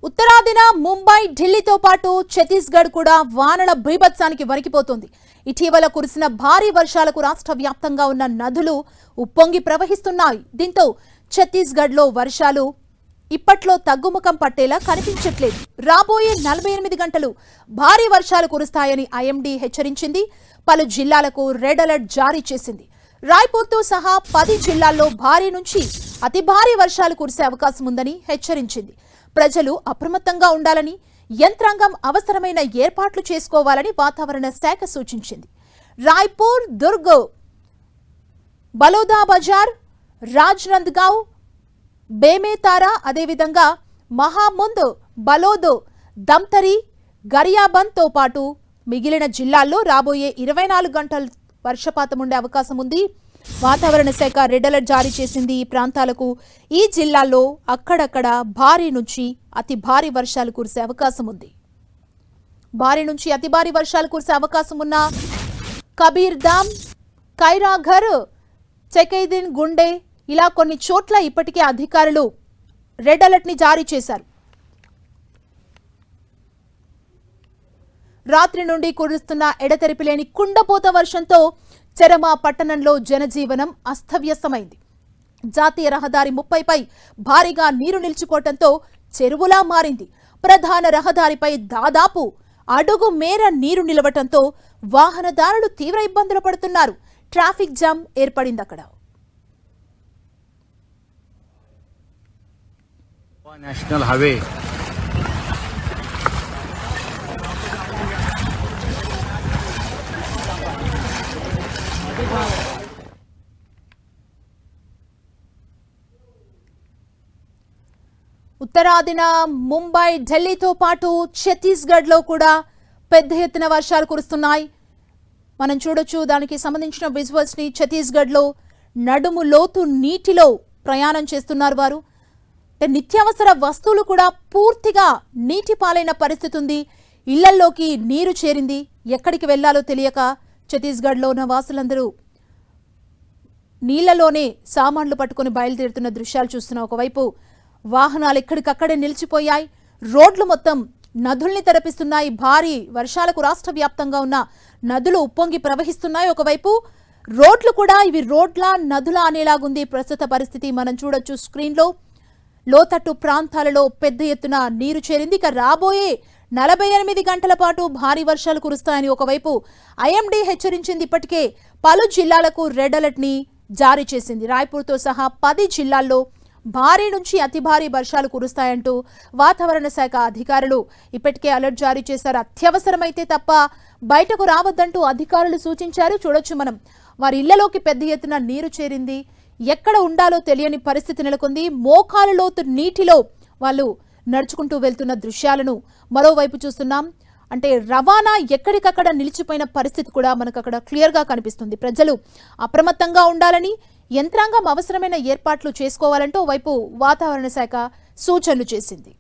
ఉత్తరాదిన ముంబై ఢిల్లీతో పాటు ఛత్తీస్గఢ్ కూడా వానల బీభత్సానికి వణికిపోతోంది. ఇటీవల కురిసిన భారీ వర్షాలకు రాష్ట్ర వ్యాప్తంగా ఉన్న నదులు ఉప్పొంగి ప్రవహిస్తున్నాయి. దీంతో ఛత్తీస్గఢ్లో వర్షాలు ఇప్పట్లో తగ్గుముఖం పట్టేలా కనిపించట్లేదు. రాబోయే 48 గంటలు భారీ వర్షాలు కురుస్తాయని ఐఎండీ హెచ్చరించింది. పలు జిల్లాలకు రెడ్ అలర్ట్ జారీ చేసింది. రాయ్పూర్తో సహా 10 జిల్లాల్లో భారీ నుంచి అతి భారీ వర్షాలు కురిసే అవకాశం ఉందని హెచ్చరించింది. ప్రజలు అప్రమత్తంగా ఉండాలని, యంత్రాంగం అవసరమైన ఏర్పాట్లు చేసుకోవాలని వాతావరణ శాఖ సూచించింది. రాయ్పూర్, దుర్గ్, బలోదా బజార్, రాజ్నందగావ్, బేమేతారా, అదేవిధంగా మహాముంద్, బలోద్, దంతరి, గరియాబంద్తో పాటు మిగిలిన జిల్లాల్లో రాబోయే 24 గంటల వర్షపాతం ఉండే అవకాశం ఉంది. వాతావరణ శాఖ రెడ్ అలర్ట్ జారీ చేసింది. ఈ ప్రాంతాలకు, ఈ జిల్లాల్లో అక్కడక్కడ భారీ నుంచి అతి భారీ వర్షాలు కురిసే అవకాశం ఉంది. భారీ నుంచి అతి భారీ వర్షాలు కురిసే అవకాశం ఉన్న కబీర్ధామ్, ఖైరాఘర్, చెకైదిన్, గుండే ఇలా కొన్ని చోట్ల ఇప్పటికే అధికారులు రెడ్ అలర్ట్ ని జారీ చేశారు. రాత్రి నుండి కురుస్తున్న ఎడతెరిపి లేని కుండపోత వర్షంతో చెరమా పట్టణంలో జనజీవనం అస్తవ్యస్తమైంది. జాతీయ రహదారి 30పై భారీగా నీరు నిలిచిపోవడంతో చెరువులా మారింది. ప్రధాన రహదారిపై దాదాపు అడుగు మేర నీరు నిలవటంతో వాహనదారులు తీవ్ర ఇబ్బందులు పడుతున్నారు. ట్రాఫిక్ జామ్ ఏర్పడింది అక్కడ. నేషనల్ హైవే ఉత్తరాదిన ముంబై, ఢిల్లీతో పాటు ఛత్తీస్గఢ్లో కూడా పెద్ద ఎత్తున వర్షాలు కురుస్తున్నాయి. మనం చూడొచ్చు దానికి సంబంధించిన విజువల్స్ ని. ఛత్తీస్గఢ్లో నడుము లోతు నీటిలో ప్రయాణం చేస్తున్నారు వారు. నిత్యావసర వస్తువులు కూడా పూర్తిగా నీటి పాలైన పరిస్థితి ఉంది. ఇళ్లల్లోకి నీరు చేరింది. ఎక్కడికి వెళ్లాలో తెలియక ఛత్తీస్గఢ్లో ఉన్న వాసులందరూ నీళ్లలోనే సామాన్లు పట్టుకుని బయలుదేరుతున్న దృశ్యాలు చూస్తున్నాం. ఒకవైపు వాహనాలు ఎక్కడికక్కడే నిలిచిపోయాయి. రోడ్లు మొత్తం నదుల్ని తెరపిస్తున్నాయి. భారీ వర్షాలకు రాష్ట్ర వ్యాప్తంగా ఉన్న నదులు ఉప్పొంగి ప్రవహిస్తున్నాయి. ఒకవైపు రోడ్లు కూడా ఇవి రోడ్ల నదుల అనేలాగుంది ప్రస్తుత పరిస్థితి. మనం చూడొచ్చు స్క్రీన్లో. లోతట్టు ప్రాంతాలలో పెద్ద ఎత్తున నీరు చేరింది. ఇక రాబోయే 48 గంటల పాటు భారీ వర్షాలు కురుస్తాయని ఒకవైపు ఐఎండీ హెచ్చరించింది. ఇప్పటికే పలు జిల్లాలకు రెడ్ అలర్ట్ ని జారీ చేసింది. రాయ్పూర్తో సహా 10 జిల్లాల్లో భారీ నుంచి అతి భారీ వర్షాలు కురుస్తాయంటూ వాతావరణ శాఖ అధికారులు ఇప్పటికే అలర్ట్ జారీ చేశారు. అత్యవసరమైతే తప్ప బయటకు రావద్దంటూ అధికారులు సూచించారు. చూడొచ్చు మనం, వారి ఇళ్లలోకి పెద్ద ఎత్తున నీరు చేరింది. ఎక్కడ ఉండాలో తెలియని పరిస్థితి నెలకొంది. మోకాలు లోతు నీటిలో వాళ్ళు నడుచుకుంటూ వెళ్తున్న దృశ్యాలను మరోవైపు చూస్తున్నాం. అంటే రవాణా ఎక్కడికక్కడ నిలిచిపోయిన పరిస్థితి కూడా మనకు అక్కడ క్లియర్గా కనిపిస్తుంది. ప్రజలు అప్రమత్తంగా ఉండాలని, యంత్రాంగం అవసరమైన ఏర్పాట్లు చేసుకోవాలంటూ వైపు వాతావరణ శాఖ సూచనలు చేసింది.